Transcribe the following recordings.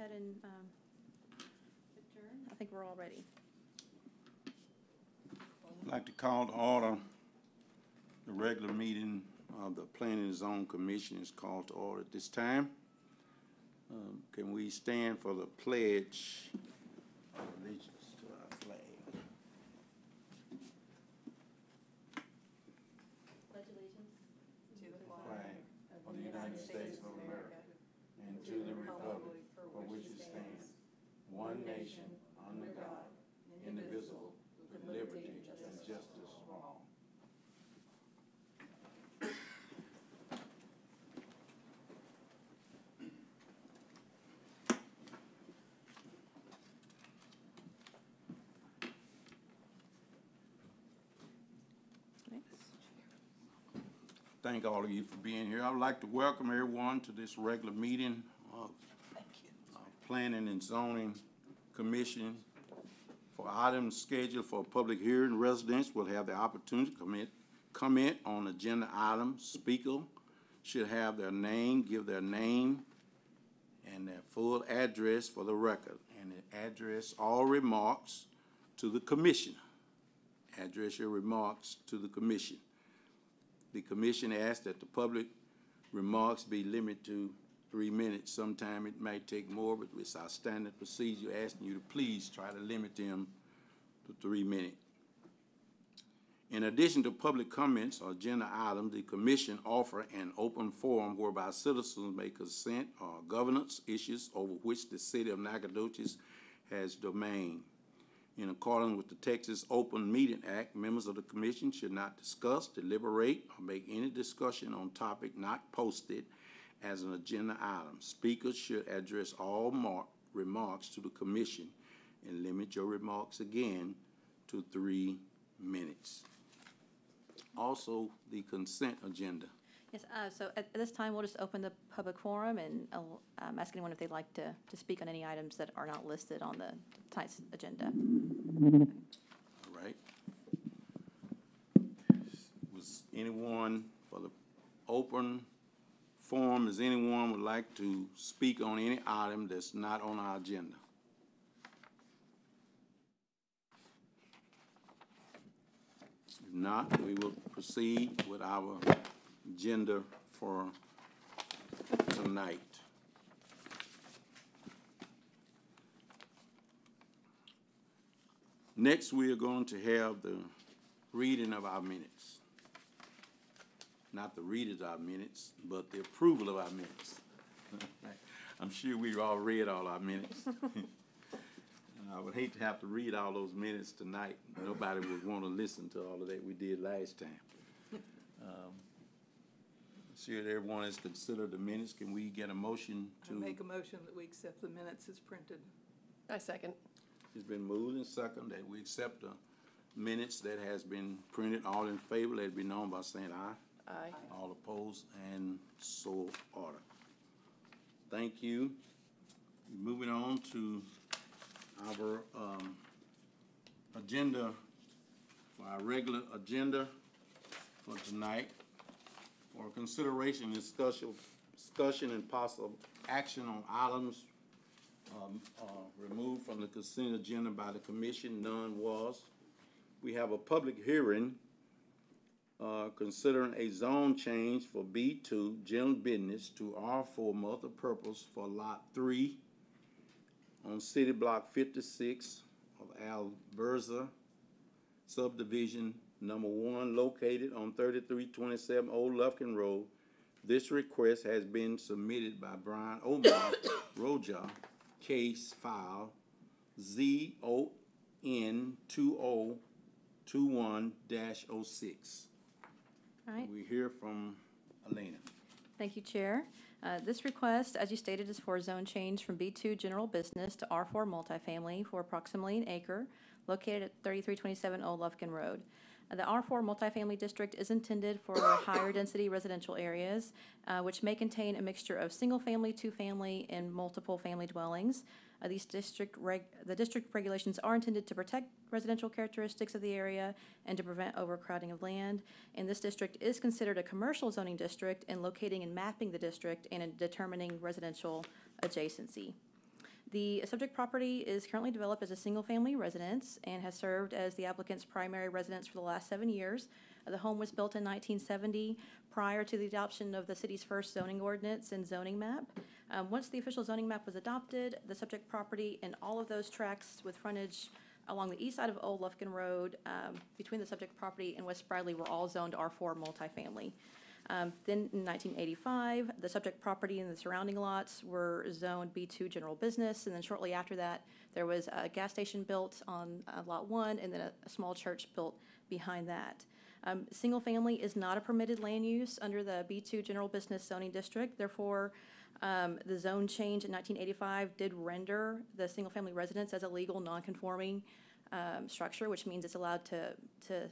ahead and adjourn. I think we're all ready. I'd like to call to order the regular meeting of the Planning and Zone Commission is called to order at this time. Can we stand for the pledge of allegiance to our flag? Pledge allegiance To the Flag of the United States of America and to the republic for which it stands, one nation, under God, indivisible, with liberty and justice for all. Thank all of you for being here. I would like to welcome everyone to this regular meeting of Planning and Zoning Commission. For items scheduled for public hearing, residents will have the opportunity to comment on agenda items. Speaker should have their name, give their name and their full address for the record, and address all remarks to the commission. Address your remarks to the commission. The commission asks that the public remarks be limited to 3 minutes. Sometime it might take more, but it's our standard procedure asking you to please try to limit them to 3 minutes. In addition to public comments or agenda items, the commission offer an open forum whereby citizens may consent or governance issues over which the city of Nacogdoches has domain. In accordance with the Texas Open Meeting Act, members of the commission should not discuss, deliberate, or make any discussion on topic not posted as an agenda item. Speakers should address all remarks to the commission and limit your remarks again to 3 minutes. Also, the consent agenda. Yes, so at this time, we'll just open the public forum and ask anyone if they'd like to speak on any items that are not listed on the tonight's agenda. All right. Was anyone for the open forum, does anyone would like to speak on any item that's not on our agenda? If not, we will proceed with our agenda for tonight. Next, we are going to have the reading of our minutes. Not the reading of our minutes, but the approval of our minutes. I'm sure we've all read all our minutes. I would hate to have to read all those minutes tonight. Nobody would want to listen to all of that we did last time. Sure that everyone has considered the minutes. Can we get a motion to? I make a motion that we accept the minutes as printed. I second. It's been moved and second that we accept the minutes that has been printed. All in favor, let it be known by saying aye. Aye. All opposed, and so ordered. Thank you. Moving on to our agenda, for our regular agenda for tonight. For consideration and discussion and possible action on items removed from the consent agenda by the commission, none was. We have a public hearing considering a zone change for B2 general business to R4 multi-purpose for lot 3 on City Block 56 of Alberza subdivision number 1, located on 3327 Old Lufkin Road. This request has been submitted by Brian Omar Roja, case file ZON2021-06. All right. We hear from Elena. Thank you, Chair. This request, as you stated, is for a zone change from B2 general business to R4 multifamily for approximately an acre located at 3327 Old Lufkin Road. The R4 multifamily district is intended for higher density residential areas, which may contain a mixture of single-family, two-family, and multiple family dwellings. The district regulations are intended to protect residential characteristics of the area and to prevent overcrowding of land. And this district is considered a commercial zoning district in locating and mapping the district and in determining residential adjacency. The subject property is currently developed as a single-family residence and has served as the applicant's primary residence for the last 7 years. The home was built in 1970, prior to the adoption of the city's first zoning ordinance and zoning map. Once the official zoning map was adopted, the subject property and all of those tracts with frontage along the east side of Old Lufkin Road, between the subject property and West Bradley, were all zoned R4 multifamily. Then in 1985, the subject property and the surrounding lots were zoned B2 general business, and then shortly after that, there was a gas station built on Lot 1, and then a small church built behind that. Single family is not a permitted land use under the B2 general business zoning district. Therefore, the zone change in 1985 did render the single family residence as a legal non-conforming structure, which means it's allowed to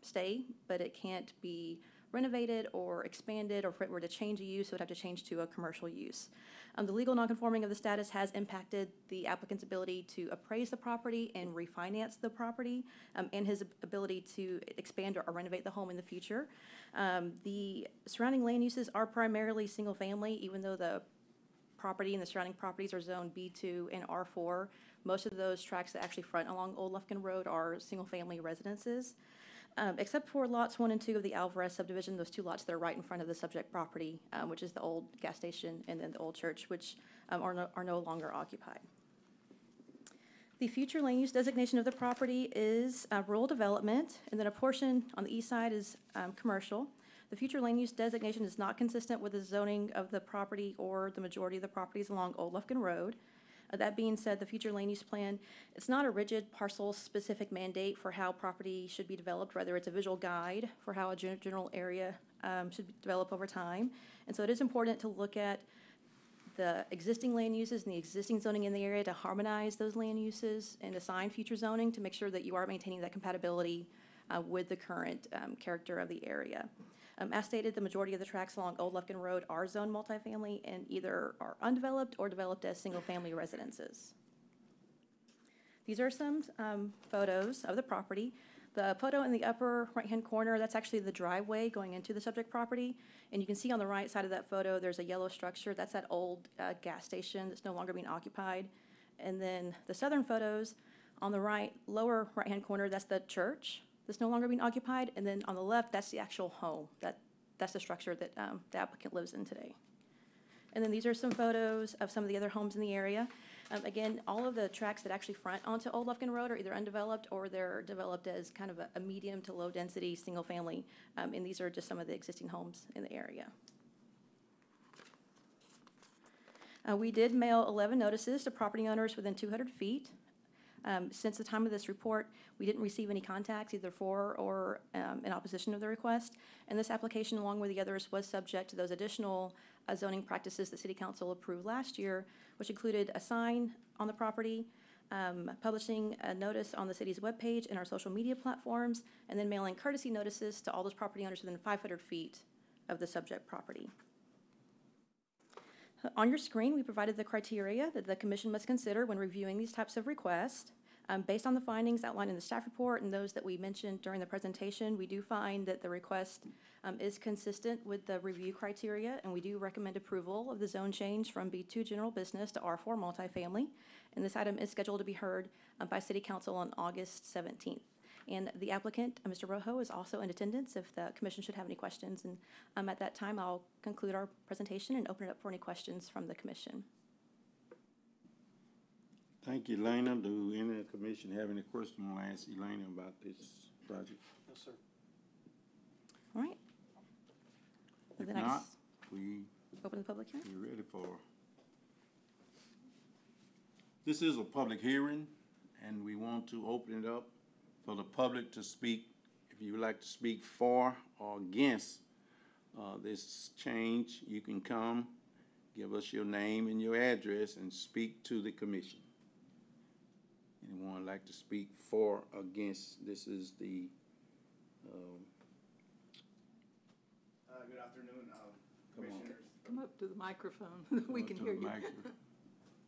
stay, but it can't be renovated or expanded, or if it were to change a use, it would have to change to a commercial use. The legal nonconforming of the status has impacted the applicant's ability to appraise the property and refinance the property, and his ability to expand or renovate the home in the future. The surrounding land uses are primarily single family, even though the property and the surrounding properties are zoned B2 and R4. Most of those tracts that actually front along Old Lufkin Road are single family residences. Except for lots 1 and 2 of the Alvarez subdivision, those 2 lots that are right in front of the subject property, which is the old gas station and then the old church, which are no longer occupied. The future land use designation of the property is rural development, and then a portion on the east side is commercial. The future land use designation is not consistent with the zoning of the property or the majority of the properties along Old Lufkin Road. That being said, the future land use plan, it's not a rigid parcel-specific mandate for how property should be developed. Rather, it's a visual guide for how a general area should develop over time. And so it is important to look at the existing land uses and the existing zoning in the area to harmonize those land uses and assign future zoning to make sure that you are maintaining that compatibility with the current character of the area. As stated, the majority of the tracts along Old Lufkin Road are zoned multifamily and either are undeveloped or developed as single-family residences. These are some photos of the property. The photo in the upper right-hand corner, that's actually the driveway going into the subject property. And you can see on the right side of that photo, there's a yellow structure. That's that old gas station that's no longer being occupied. And then the southern photos on the right, lower right-hand corner, that's the church that's no longer being occupied, and then on the left, that's the actual home. That's the structure that the applicant lives in today. And then these are some photos of some of the other homes in the area. Again, all of the tracts that actually front onto Old Lufkin Road are either undeveloped or they're developed as kind of a medium to low density single family, and these are just some of the existing homes in the area. We did mail 11 notices to property owners within 200 feet. Since the time of this report, we didn't receive any contacts either for or in opposition of the request. And this application, along with the others, was subject to those additional zoning practices that City Council approved last year, which included a sign on the property, publishing a notice on the city's webpage and our social media platforms, and then mailing courtesy notices to all those property owners within 500 feet of the subject property. On your screen, we provided the criteria that the Commission must consider when reviewing these types of requests. Based on the findings outlined in the staff report and those that we mentioned during the presentation, we do find that the request is consistent with the review criteria, and we do recommend approval of the zone change from B2 general business to R4 multifamily. And this item is scheduled to be heard by City Council on August 17th. And the applicant, Mr. Rojo, is also in attendance if the Commission should have any questions. And at that time, I'll conclude our presentation and open it up for any questions from the Commission. Thank you, Elena. Do any of the commission have any questions? I want to ask Elena about this project. No, sir. All right. If Then I not, guess we open the public hearing. be ready for. This is a public hearing, and we want to open it up for the public to speak. If you would like to speak for or against this change, you can come, give us your name and your address, and speak to the commission. Anyone like to speak for or against? This is the Good afternoon, Come on. commissioners. Come up to the microphone, we can to hear the you. microphone.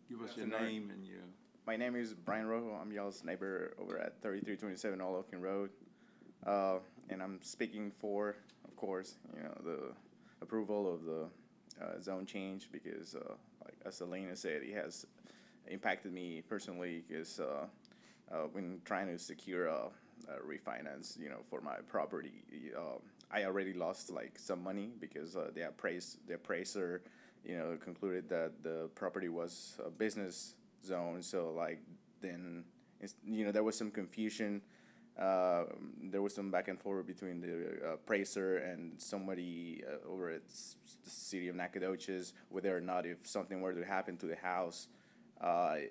Give us your Good afternoon. name and your. My name is Brian Rojo. I'm y'all's neighbor over at 3327 Old Lufkin Road. And I'm speaking for, of course, the approval of the zone change because, like as Elena said, it has impacted me personally because when trying to secure a refinance, for my property, I already lost like some money because the appraiser, concluded that the property was a business zone. So like then, there was some confusion. There was some back and forth between the appraiser and somebody over at the city of Nacogdoches, whether or not if something were to happen to the house,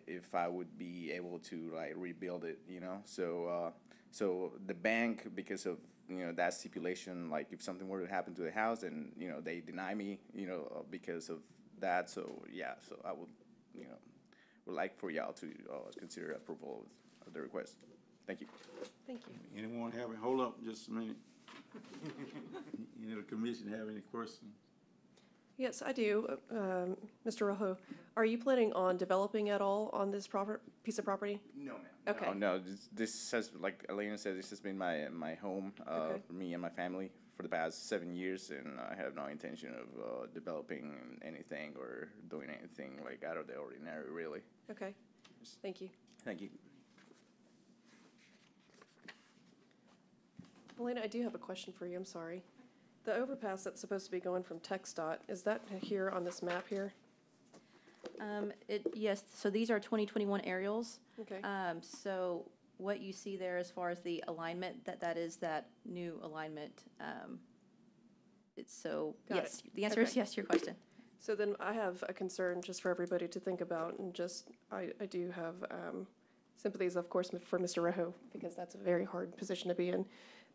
if I would be able to like rebuild it, So the bank, because of that stipulation, like if something were to happen to the house, and they deny me, because of that. So yeah, so I would like for y'all to consider approval of the request. Thank you. Thank you. Anyone hold up just a minute. Any of the commission have any questions? Yes, I do. Mr. Rojo, are you planning on developing at all on this piece of property? No, ma'am. Okay. No, this has, like Elena said, this has been my home Okay. for me and my family for the past 7 years, and I have no intention of developing anything or doing anything like out of the ordinary, really. Okay. Thank you. Thank you. Elena, I do have a question for you. I'm sorry. The overpass that's supposed to be going from TxDOT, is that here on this map here? Yes, so these are 2021 aerials. Okay. So what you see there as far as the alignment, that is that new alignment. It's so, Got it. yes, the answer is Okay. yes to your question. So then I have a concern just for everybody to think about, and I do have sympathies, of course, for Mr. Rojo, because that's a very hard position to be in.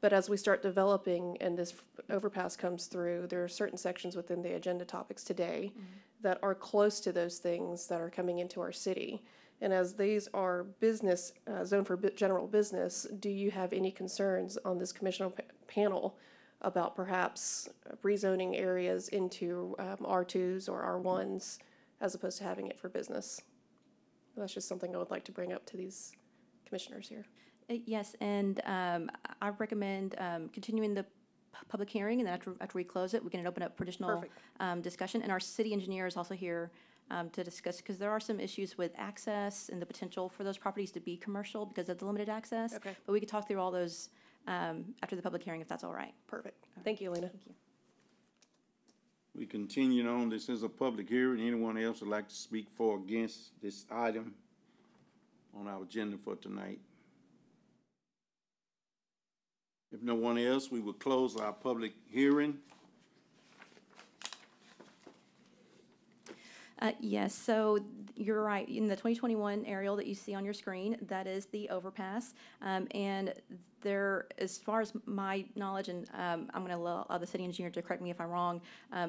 But as we start developing and this overpass comes through, there are certain sections within the agenda topics today that are close to those things that are coming into our city. And as these are business, zone for general business, do you have any concerns on this commissioner panel about perhaps rezoning areas into R2s or R1s as opposed to having it for business? That's just something I would like to bring up to these commissioners here. Yes, and I recommend continuing the public hearing, and then after we close it, we can open up for additional discussion. And our city engineer is also here to discuss, because there are some issues with access and the potential for those properties to be commercial because of the limited access. Okay. But we could talk through all those after the public hearing, if that's all right. Perfect. Thank you, Elena. Thank you. We continue on. This is a public hearing. Anyone else would like to speak for or against this item on our agenda for tonight? If no one else, we will close our public hearing. Yes, so you're right. In the 2021 aerial that you see on your screen, that is the overpass. And there, as far as my knowledge, and I'm going to allow the city engineer to correct me if I'm wrong,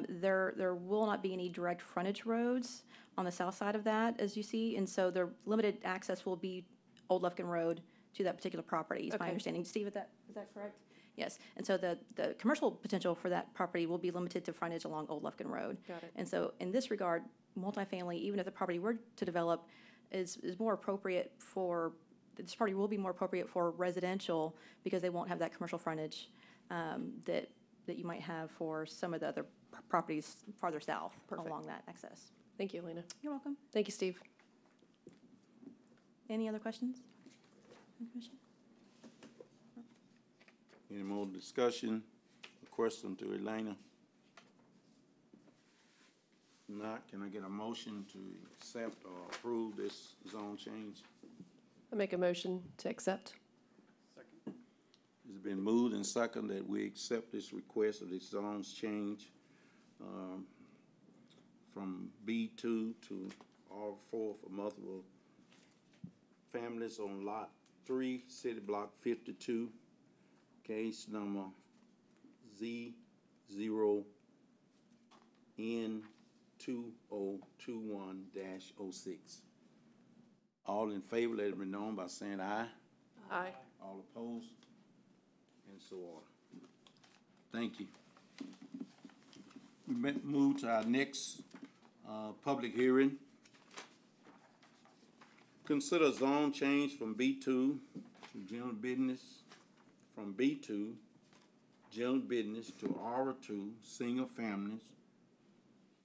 there will not be any direct frontage roads on the south side of that, as you see. And so the limited access will be Old Lufkin Road to that particular property, is my Okay. understanding. Steve, is that correct? Yes, and so the commercial potential for that property will be limited to frontage along Old Lufkin Road. Got it. And so in this regard, multifamily, even if the property were to develop, is more appropriate for, this property will be more appropriate for residential because they won't have that commercial frontage that you might have for some of the other properties farther south Perfect. along that access. Thank you, Elena. You're welcome. Thank you, Steve. Any other questions? Commissioner? Any more discussion, a question to Elena? Not, can I get a motion to accept or approve this zone change? I make a motion to accept. It's been moved and second that we accept this request of this zones change from B2 to R4 for multiple families on Lot 3, City Block 52, case number Z0N2021-06. All in favor, let it be known by saying aye. Aye. All opposed? And so on. Thank you. We move to our next public hearing. Consider zone change from B2 to general business, from B2 general business to R2 single families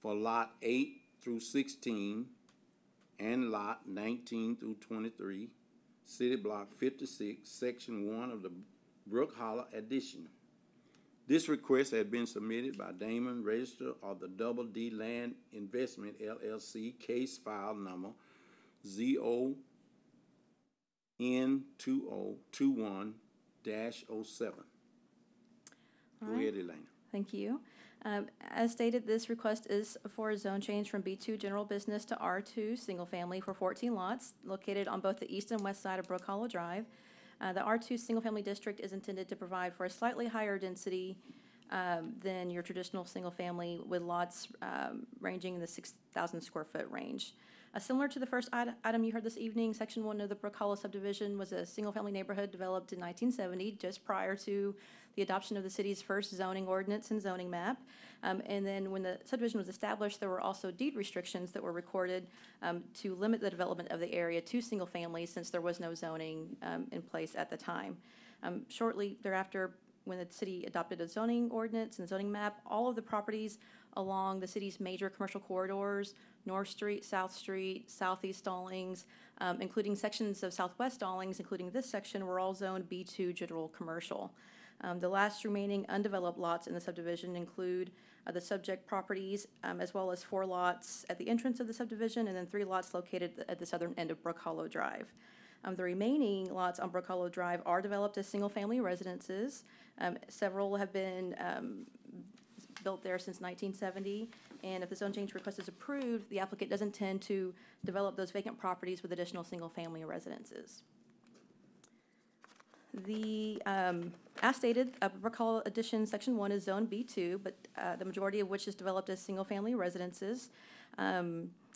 for Lot 8 through 16 and Lot 19 through 23, City Block 56, Section 1 of the Brook Hollow addition. This request had been submitted by Damon Register of the Double D Land Investment LLC, case file number ZON2021-07. Go ahead, Elena. Thank you. As stated, this request is for a zone change from B2 General Business to R2 Single Family for 14 lots located on both the east and west side of Brook Hollow Drive. The R2 Single Family District is intended to provide for a slightly higher density than your traditional single family, with lots ranging in the 6,000 square foot range. Similar to the first item you heard this evening, Section 1 of the Brook Hollow subdivision was a single-family neighborhood developed in 1970, just prior to the adoption of the city's first zoning ordinance and zoning map. And then when the subdivision was established, there were also deed restrictions that were recorded to limit the development of the area to single families, since there was no zoning in place at the time. Shortly thereafter, when the city adopted a zoning ordinance and zoning map, all of the properties along the city's major commercial corridors, North Street, Southeast Stallings, including sections of Southwest Stallings, including this section, were all zoned B2 general commercial. The last remaining undeveloped lots in the subdivision include the subject properties, as well as 4 lots at the entrance of the subdivision, and then 3 lots located at the southern end of Brook Hollow Drive. The remaining lots on Brook Hollow Drive are developed as single-family residences. Several have been built there since 1970, and if the zone change request is approved, the applicant does intend to develop those vacant properties with additional single-family residences. As stated, Brook Hollow Addition Section 1 is Zone B2, but the majority of which is developed as single-family residences.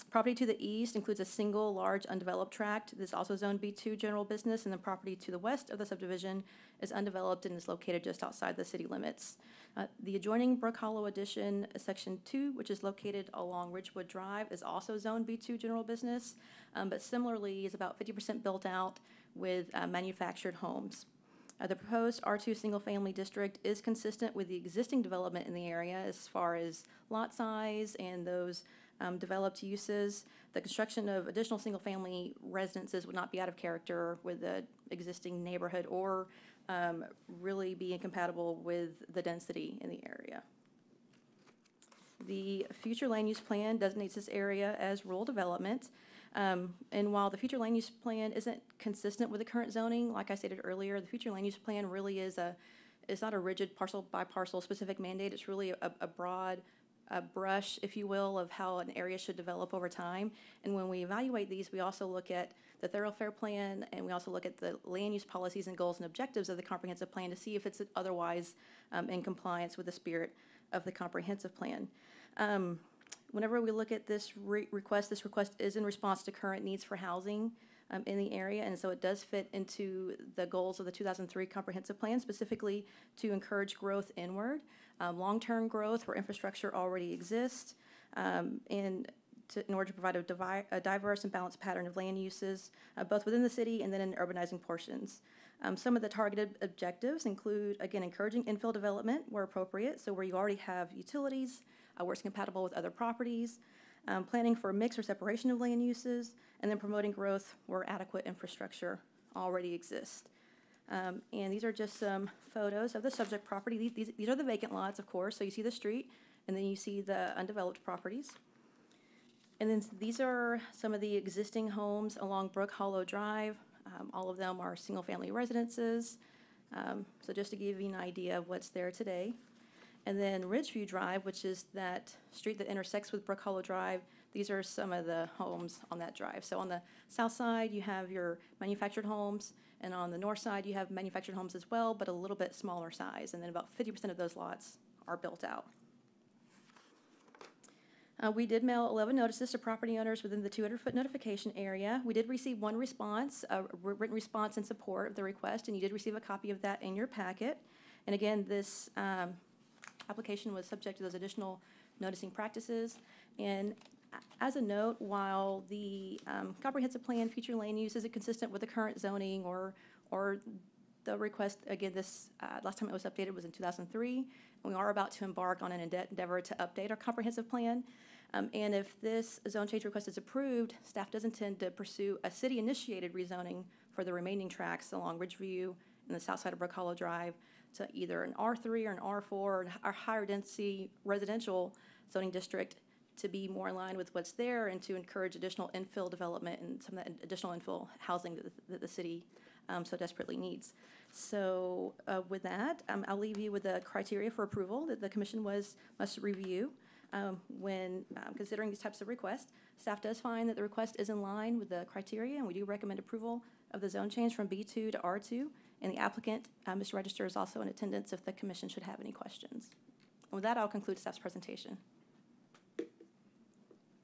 Property to the east includes a single large undeveloped tract. This is also Zone B2 general business, and the property to the west of the subdivision is undeveloped and is located just outside the city limits. The adjoining Brook Hollow Addition Section 2, which is located along Ridgewood Drive, is also Zone B2 general business, but similarly is about 50% built out with manufactured homes. The proposed R2 single-family district is consistent with the existing development in the area as far as lot size and those developed uses. The construction of additional single-family residences would not be out of character with the existing neighborhood or really be incompatible with the density in the area. The future land use plan designates this area as rural development. And while the future land use plan isn't consistent with the current zoning, like I stated earlier, the future land use plan really is it's not a rigid parcel by parcel specific mandate. It's really a broad brush, if you will, of how an area should develop over time. And when we evaluate these, we also look at the thoroughfare plan, and we also look at the land use policies and goals and objectives of the comprehensive plan to see if it's otherwise in compliance with the spirit of the comprehensive plan. Whenever we look at this request is in response to current needs for housing in the area, and so it does fit into the goals of the 2003 comprehensive plan, specifically to encourage growth inward, long-term growth where infrastructure already exists, and in order to provide a diverse and balanced pattern of land uses, both within the city and then in urbanizing portions. Some of the targeted objectives include, again, encouraging infill development where appropriate, so where you already have utilities, where it's compatible with other properties, planning for a mix or separation of land uses, and then promoting growth where adequate infrastructure already exists. And these are just some photos of the subject property. These are the vacant lots, of course, so you see the street, and then you see the undeveloped properties. And then these are some of the existing homes along Brook Hollow Drive. All of them are single-family residences. So just to give you an idea of what's there today. And then Ridgeview Drive, which is that street that intersects with Brook Hollow Drive, these are some of the homes on that drive. So on the south side, you have your manufactured homes, and on the north side, you have manufactured homes as well, but a little bit smaller size, and then about 50% of those lots are built out. We did mail 11 notices to property owners within the 200-foot notification area. We did receive one response, a written response in support of the request, and you did receive a copy of that in your packet. And again, this application was subject to those additional noticing practices. And as a note, while the comprehensive plan future land use isn't consistent with the current zoning or the request, again, this last time it was updated was in 2003, and we are about to embark on an endeavor to update our comprehensive plan. And if this zone change request is approved, staff does intend to pursue a city-initiated rezoning for the remaining tracts along Ridgeview and the south side of Brook Hollow Drive to either an R3 or an R4 or a higher density residential zoning district to be more in line with what's there and to encourage additional infill development and some of that additional infill housing that the city so desperately needs. So with that, I'll leave you with the criteria for approval that the commission must review when considering these types of requests. Staff does find that the request is in line with the criteria, and we do recommend approval of the zone change from B2 to R2. And the applicant, Mr. Register, is also in attendance if the commission should have any questions. And with that, I'll conclude staff's presentation.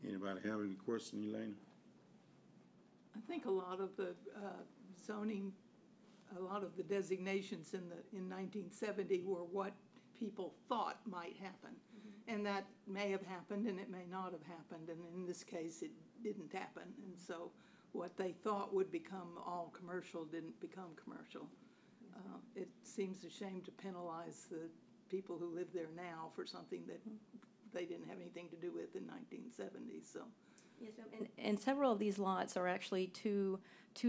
Anybody have any questions, Elena? I think a lot of the zoning, a lot of the designations in 1970 were what people thought might happen. And that may have happened and it may not have happened. And in this case, it didn't happen. And so what they thought would become all commercial didn't become commercial. It seems a shame to penalize the people who live there now for something that they didn't have anything to do with in 1970. So. Yes, ma'am. And several of these lots are actually too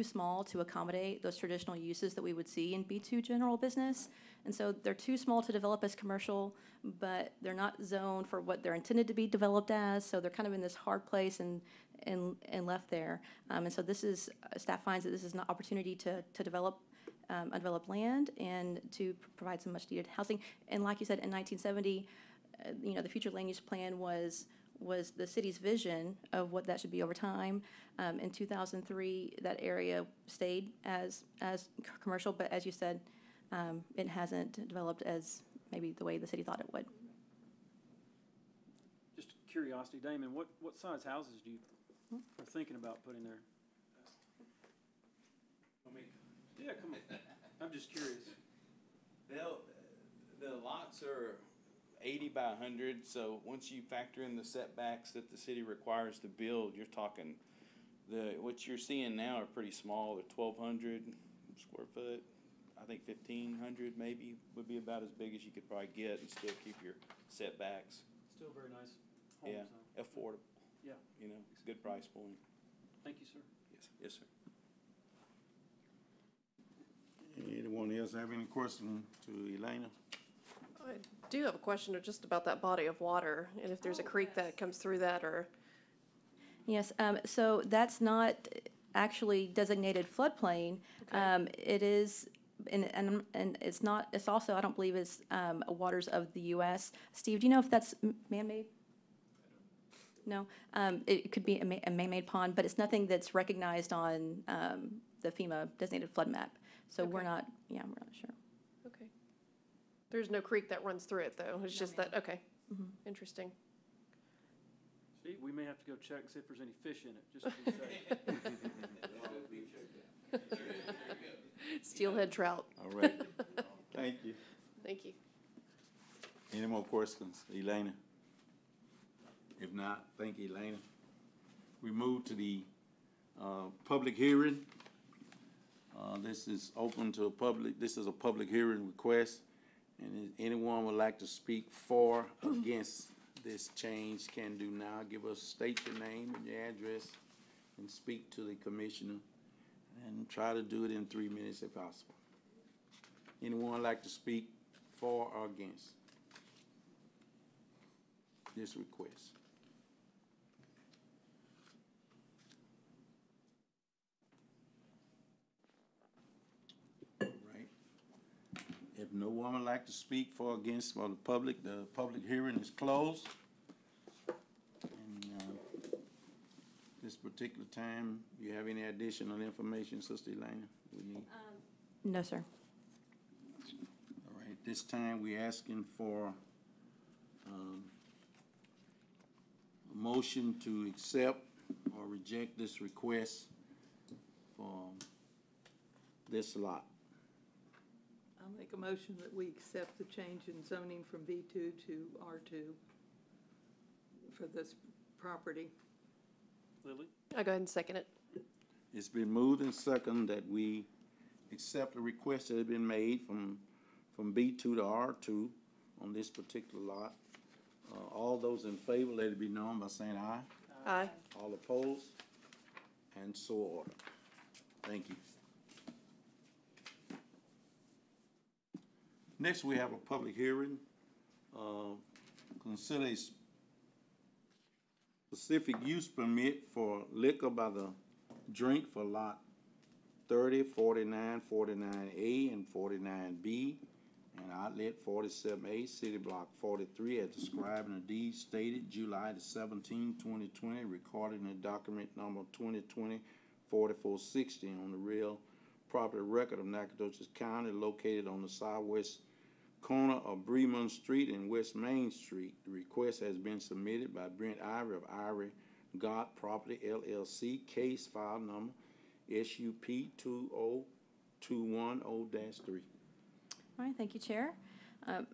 small to accommodate those traditional uses that we would see in B2 general business. And so they're too small to develop as commercial, but they're not zoned for what they're intended to be developed as. So they're kind of in this hard place and left there. And so this is, staff finds that this is an opportunity to develop undeveloped land and to provide some much needed housing. And like you said, in 1970, the future land use plan was the city's vision of what that should be over time. In 2003, that area stayed as commercial, but as you said, it hasn't developed as maybe the way the city thought it would. Just curiosity, Damon, what size houses do you are thinking about putting there? Yeah, come on. I'm just curious. The lots are 80 by 100, so once you factor in the setbacks that the city requires to build, you're talking, what you're seeing now are pretty small. They're 1,200 square foot. I think 1,500 maybe would be about as big as you could probably get and still keep your setbacks. Still very nice homes. Yeah, affordable. Yeah. It's a good price point. Thank you, sir. Yes, sir. Anyone else have any questions to Elena? I do have a question just about that body of water, and if there's a creek that comes through that, or... Yes, so that's not actually designated floodplain. Okay. It is, and it's not, it's also, I don't believe it's waters of the U.S. Steve, do you know if that's man-made? No, it could be a man-made pond, but it's nothing that's recognized on the FEMA designated flood map. So Okay. we're not sure. Okay. There's no creek that runs through it, though? It's just that, okay. Interesting. See, we may have to go check and see if there's any fish in it, just to be safe. Steelhead trout. All right. Thank you. Thank you. Any more questions, Elena? If not, thank you, Elena. We move to the public hearing. This is open to this is a public hearing request. And if anyone would like to speak for or against this change can do now. State your name and your address and speak to the commissioner. And try to do it in 3 minutes if possible. Anyone like to speak for or against this request? All right. If no one would like to speak for or against for the public hearing is closed. And this particular time, you have any additional information, Sister Elena? We need. No, sir. All right, this time we're asking for a motion to accept or reject this request for this lot. I'll make a motion that we accept the change in zoning from B2 to R2 for this property. Lily? I'll go ahead and second it. It's been moved and second that we accept the request that has been made from B2 to R2 on this particular lot. All those in favor, let it be known by saying aye. Aye. All opposed? And so ordered. Thank you. Next, we have a public hearing. Consider a specific use permit for liquor by the drink for lot 30, 49, 49A, and 49B, and outlet 47A, City Block 43, as described in the deed stated July the 17th, 2020, recorded in document number 2020-4460 on the real property record of Nacogdoches County, located on the southwest corner of Bremont Street and West Main Street. The request has been submitted by Brent Ivory of Ivory God Property LLC, case file number SUP 20210-3. All right, thank you, Chair.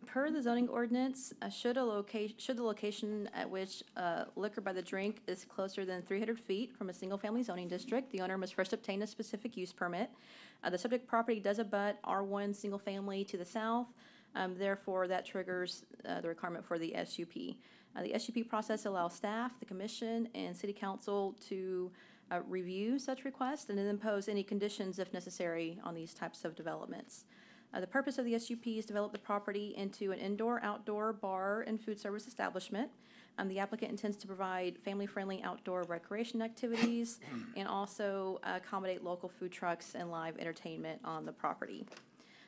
Per the zoning ordinance, should the location at which liquor by the drink is closer than 300 feet from a single-family zoning district, the owner must first obtain a specific use permit. The subject property does abut R1 single-family to the south, therefore that triggers the requirement for the SUP. The SUP process allows staff, the commission, and city council to review such requests and then impose any conditions if necessary on these types of developments. The purpose of the SUP is to develop the property into an indoor-outdoor bar and food service establishment. The applicant intends to provide family-friendly outdoor recreation activities and also accommodate local food trucks and live entertainment on the property.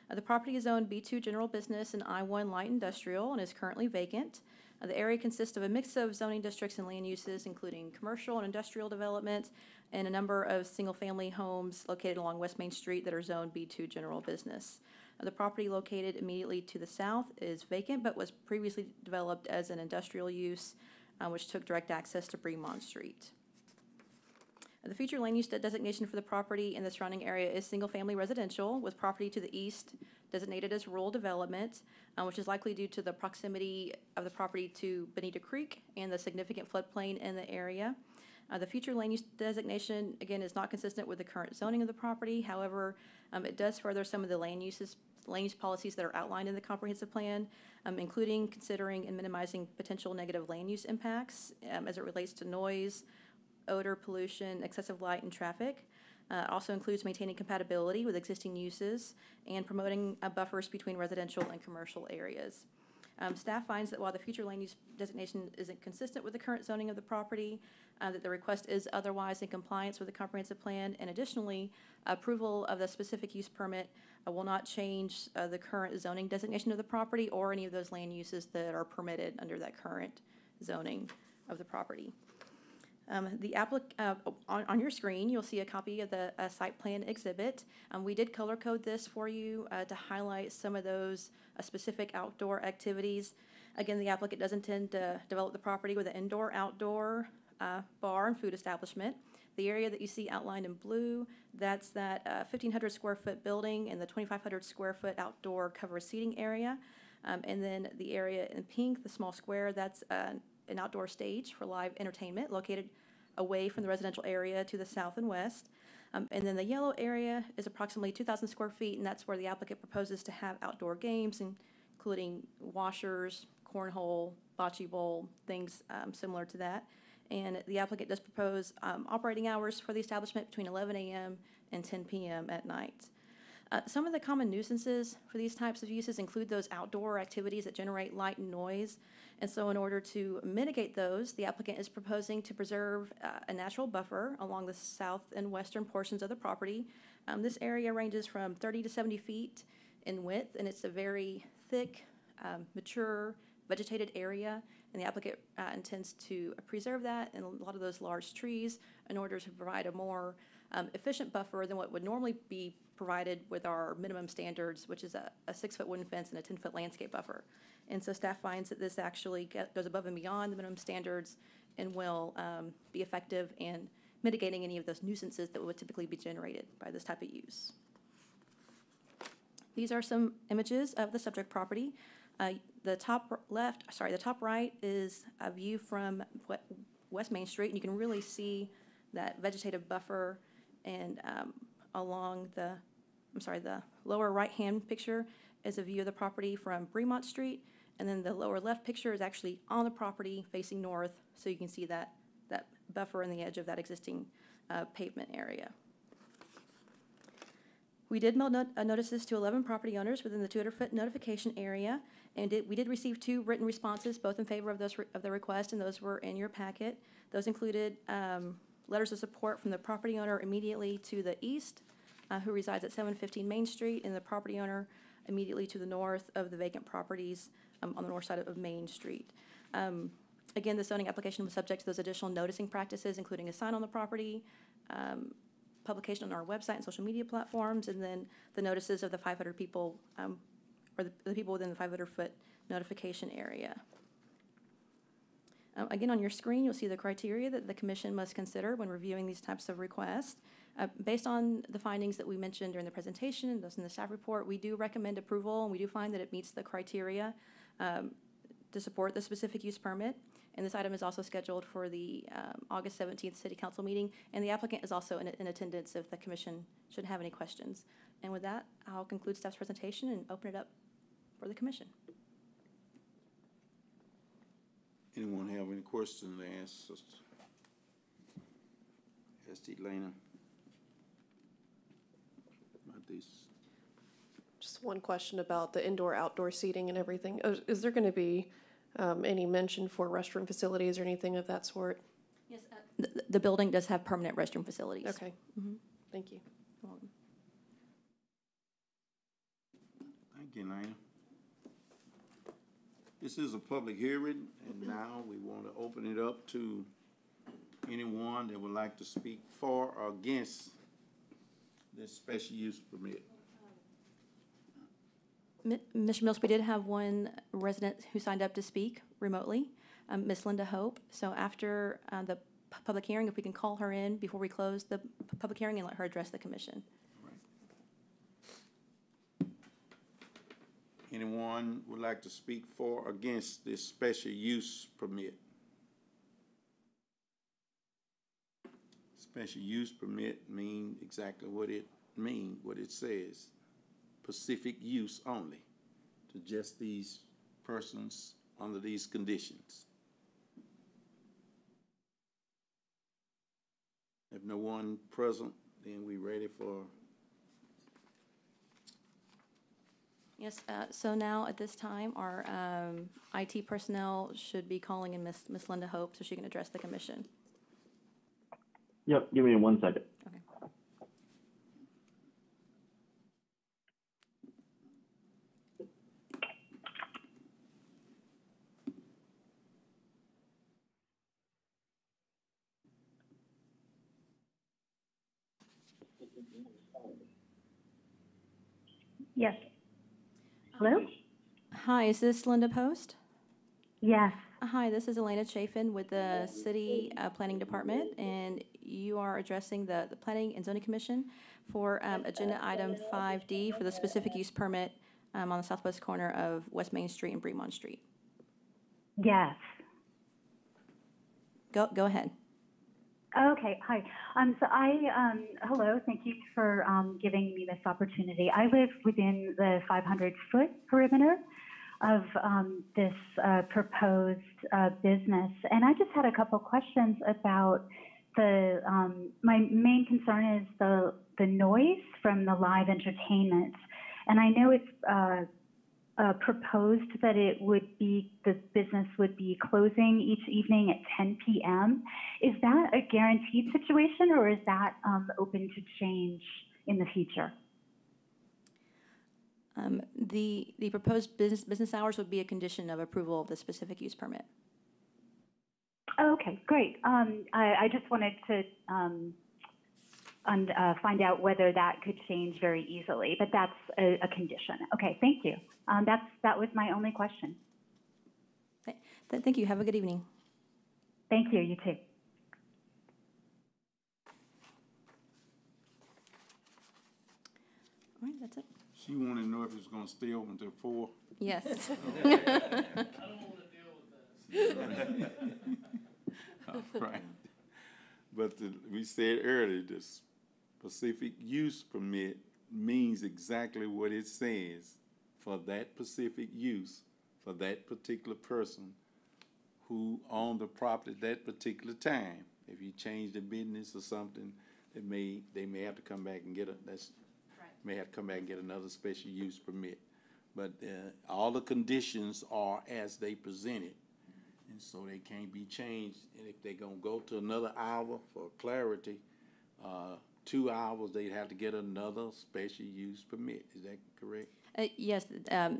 The property is zoned B2 General Business and I1 Light Industrial and is currently vacant. The area consists of a mix of zoning districts and land uses, including commercial and industrial development, and a number of single-family homes located along West Main Street that are zoned B2 General Business. The property located immediately to the south is vacant, but was previously developed as an industrial use, which took direct access to Bremont Street. The future land use designation for the property in the surrounding area is single-family residential, with property to the east designated as rural development, which is likely due to the proximity of the property to Bonita Creek and the significant floodplain in the area. The future land use designation, again, is not consistent with the current zoning of the property. However, it does further some of the land use policies that are outlined in the comprehensive plan, including considering and minimizing potential negative land use impacts as it relates to noise, odor, pollution, excessive light, and traffic. It also includes maintaining compatibility with existing uses and promoting buffers between residential and commercial areas. Staff finds that while the future land use designation isn't consistent with the current zoning of the property, that the request is otherwise in compliance with the comprehensive plan, and additionally, approval of the specific use permit will not change the current zoning designation of the property or any of those land uses that are permitted under that current zoning of the property. On your screen, you'll see a copy of the site plan exhibit. We did color code this for you to highlight some of those specific outdoor activities. Again, the applicant does intend to develop the property with an indoor-outdoor bar and food establishment. The area that you see outlined in blue, that's that 1,500 square foot building and the 2,500 square foot outdoor covered seating area. And then the area in pink, the small square, that's an outdoor stage for live entertainment located away from the residential area to the south and west. And then the yellow area is approximately 2,000 square feet, and that's where the applicant proposes to have outdoor games, including washers, cornhole, bocce bowl, things similar to that. And the applicant does propose operating hours for the establishment between 11 a.m. and 10 p.m. at night. Some of the common nuisances for these types of uses include those outdoor activities that generate light and noise. And so in order to mitigate those, the applicant is proposing to preserve a natural buffer along the south and western portions of the property. This area ranges from 30 to 70 feet in width, and it's a very thick, mature, vegetated area. And the applicant intends to preserve that and a lot of those large trees in order to provide a more efficient buffer than what would normally be provided with our minimum standards, which is a 6-foot wooden fence and a 10-foot landscape buffer. And so staff finds that this actually goes above and beyond the minimum standards and will be effective in mitigating any of those nuisances that would typically be generated by this type of use. These are some images of the subject property. The top right is a view from West Main Street, and you can really see that vegetative buffer. And along the lower right-hand picture is a view of the property from Bremont Street, And then the lower left picture is actually on the property facing north, so you can see that buffer in the edge of that existing pavement area. We did mail notices to 11 property owners within the 200-foot notification area, and we did receive 2 written responses, both in favor of the request, and those were in your packet. Those included letters of support from the property owner immediately to the east, who resides at 715 Main Street, and the property owner immediately to the north of the vacant properties on the north side of Main Street. Again, the zoning application was subject to those additional noticing practices, including a sign on the property, publication on our website and social media platforms, and then the notices of the 500 people, or the people within the 500-foot notification area. Again, on your screen, you'll see the criteria that the commission must consider when reviewing these types of requests. Based on the findings that we mentioned during the presentation and those in the staff report, we do recommend approval, and we do find that it meets the criteria to support the specific use permit. And this item is also scheduled for the August 17th City Council meeting, and the applicant is also in attendance if the commission should have any questions. And with that, I'll conclude staff's presentation and open it up for the commission. Anyone have any questions to ask Sister Elena about this? Just one question about the indoor-outdoor seating and everything. Is there going to be any mention for restroom facilities or anything of that sort? Yes, the building does have permanent restroom facilities. Okay. Mm-hmm. Thank you. You're welcome. Thank you, Lena. This is a public hearing, and now we want to open it up to anyone that would like to speak for or against this special use permit. Mr. Mills, we did have one resident who signed up to speak remotely, Ms. Linda Hope. So after the public hearing, if we can call her in before we close the public hearing and let her address the commission. Anyone would like to speak for or against this special use permit? Special use permit mean exactly what it means, what it says. Specific use only to just these persons under these conditions. If no one present, then we ready for. Yes, so now at this time, our IT personnel should be calling in Miss Linda Hope so she can address the commission. Yep, give me 1 second. Okay. Yes. Hello? Hi, is this Linda Post? Yes. Hi, this is Elena Chafin with the City Planning Department, and you are addressing the Planning and Zoning Commission for agenda item 5D for the specific use permit on the southwest corner of West Main Street and Bremont Street. Yes. Go ahead. Okay. Hi. So hello. Thank you for giving me this opportunity. I live within the 500-foot perimeter of this proposed business, and I just had a couple questions about the. My main concern is the noise from the live entertainment, and I know it's proposed that the business would be closing each evening at 10 p.m. Is that a guaranteed situation, or is that open to change in the future? The proposed business hours would be a condition of approval of the specific use permit. Okay, great. I just wanted to find out whether that could change very easily, but that's a condition. Okay, thank you. That was my only question. Thank you. Have a good evening. Thank you. You too. All right, that's it. She wanted to know if it's gonna stay open till 4. Yes. I don't want to deal with this. All right. But we said earlier, the specific use permit means exactly what it says for that specific use for that particular person who owned the property at that particular time. If you change the business or something, they may have to come back and get may have to come back and get another special use permit. But, all the conditions are as they presented, and so they can't be changed. And if they're gonna go to another hour for clarity, 2 hours, they'd have to get another special use permit. Is that correct? Yes,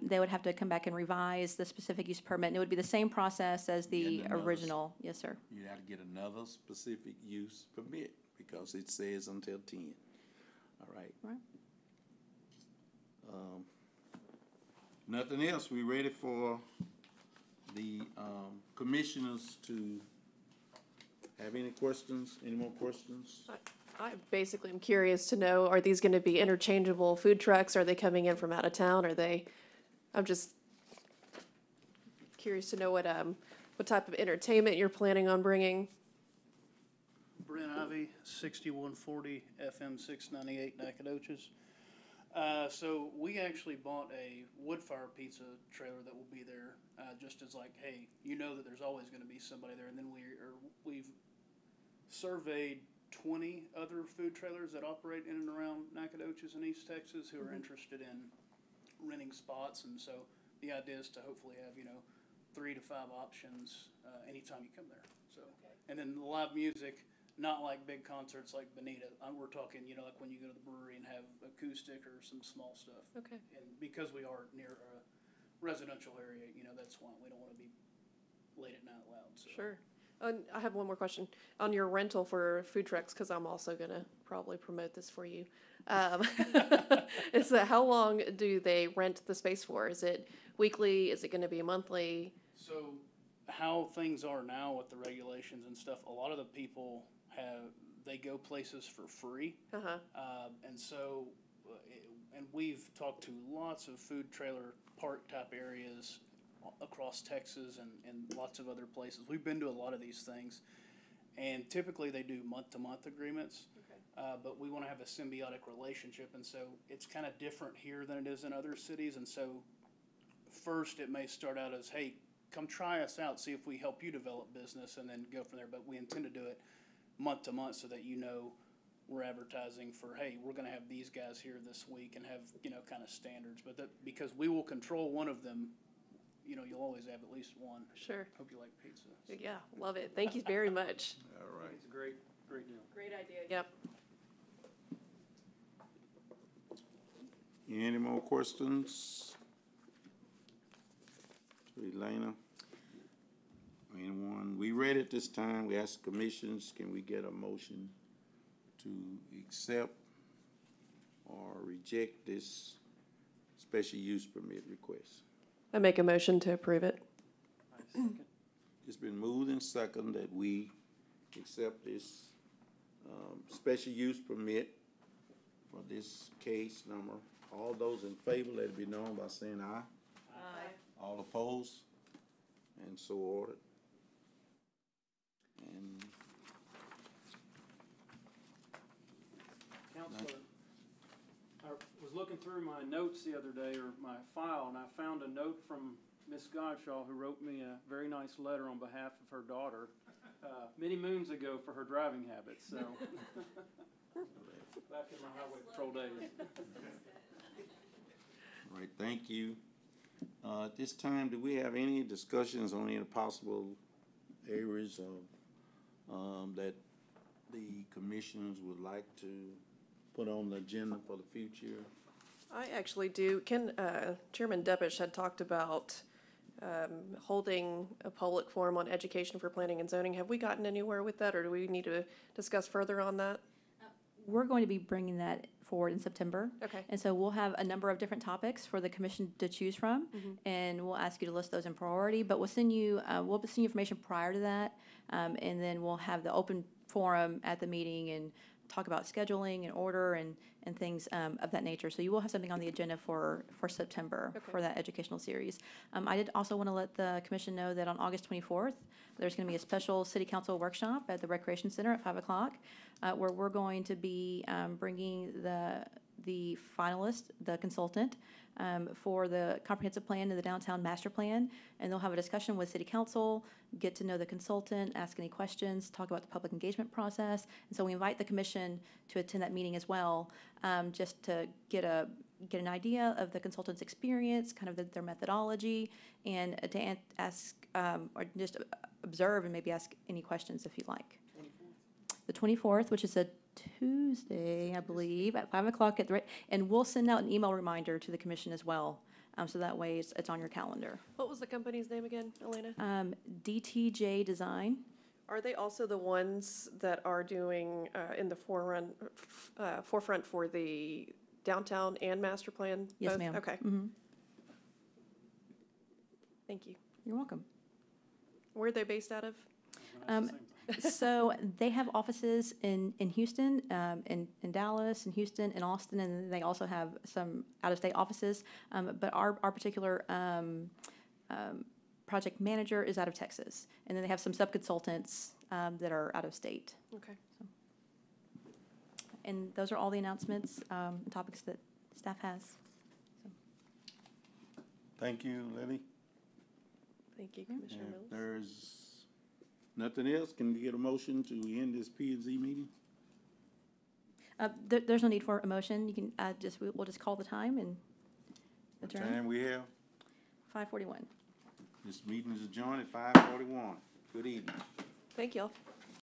they would have to come back and revise the specific use permit, and it would be the same process as the Getting another original. Yes, sir. You'd have to get another specific use permit because it says until 10. All right. Right. Nothing else. We ready for the commissioners to have any questions? Any more questions? I basically am curious to know, are these gonna be interchangeable food trucks? Are they coming in from out of town? I'm just curious to know what type of entertainment you're planning on bringing. Brent Ivy, 6140 FM 698 Nacogdoches. So we actually bought a wood fire pizza trailer that will be there, just as like, hey, you know that there's always going to be somebody there. And then we've surveyed 20 other food trailers that operate in and around Nacogdoches and East Texas who are interested in renting spots. And so the idea is to hopefully have, 3 to 5 options anytime you come there. So, and then the live music. Not like big concerts like Bonita. We're talking, like when you go to the brewery and have acoustic or some small stuff. Okay. And because we are near a residential area, that's why we don't want to be late at night loud. So. Sure. And I have one more question on your rental for food trucks, because I'm also gonna probably promote this for you. Is that how long do they rent the space for? Is it weekly? Is it going to be monthly? So how things are now with the regulations and stuff, a lot of the people they go places for free. Uh-huh. And so, and we've talked to lots of food trailer park type areas across Texas and lots of other places. We've been to a lot of these things, and typically they do month-to-month agreements. Okay. But we want to have a symbiotic relationship, and so it's kind of different here than it is in other cities. And so first it may start out as, hey, come try us out, see if we help you develop business, and then go from there. But we intend to do it month to month so that we're advertising for, hey, we're going to have these guys here this week and have, kind of standards. But that because we will control one of them, you'll always have at least one. Sure. Hope you like pizza. Yeah, love it. Thank you very much. All right. It's a great deal. Great idea. Yep. Any more questions? To Elena? Anyone? We ready at this time. We ask commissions, can we get a motion to accept or reject this special use permit request? I make a motion to approve it. I second. It's been moved and second that we accept this special use permit for this case number. All those in favor, let it be known by saying aye. Aye. All opposed? And so ordered. And Counselor, I was looking through my notes the other day, or my file, and I found a note from Miss Godshaw, who wrote me a very nice letter on behalf of her daughter many moons ago for her driving habits, so. Back in my highway patrol days. all right, thank you. At this time, do we have any discussions on any possible areas of that the commissioners would like to put on the agenda for the future? I actually do. Chairman Deppish had talked about holding a public forum on education for planning and zoning. Have we gotten anywhere with that, or do we need to discuss further on that? We're going to be bringing that forward in September. Okay. And so we'll have a number of different topics for the commission to choose from, and we'll ask you to list those in priority, but we'll send you information prior to that, and then we'll have the open forum at the meeting and talk about scheduling and order and things of that nature. So you will have something on the agenda for September for that educational series. I did also want to let the commission know that on August 24th, there's going to be a special city council workshop at the Recreation Center at 5 o'clock, where we're going to be bringing the the finalist, the consultant, for the comprehensive plan and the downtown master plan. And they'll have a discussion with city council, get to know the consultant, ask any questions, talk about the public engagement process. And so we invite the commission to attend that meeting as well, just to get an idea of the consultant's experience, kind of their methodology, and to ask, or just observe and maybe ask any questions if you'd like. The 24th, which is a Tuesday, I believe, at 5 o'clock and we'll send out an email reminder to the commission as well, so that way it's on your calendar. What was the company's name again, Elena? DTJ Design. Are they also the ones that are doing in the forefront for the downtown and master plan? Yes, both? ma'am. Okay. Mhm. Thank you. You're welcome. Where are they based out of? So they have offices in Houston, in Dallas, in Houston, in Austin, and they also have some out-of-state offices. But our particular project manager is out of Texas, and then they have some sub-consultants that are out of state. Okay. And those are all the announcements, and topics that staff has. Thank you, Lily. Thank you, Commissioner If Mills. there's nothing else, can we get a motion to end this P and Z meeting? There's no need for a motion. You can we'll just call the time and What adjourn. time we have? 5:41. This meeting is adjourned at 5:41. Good evening. Thank y'all.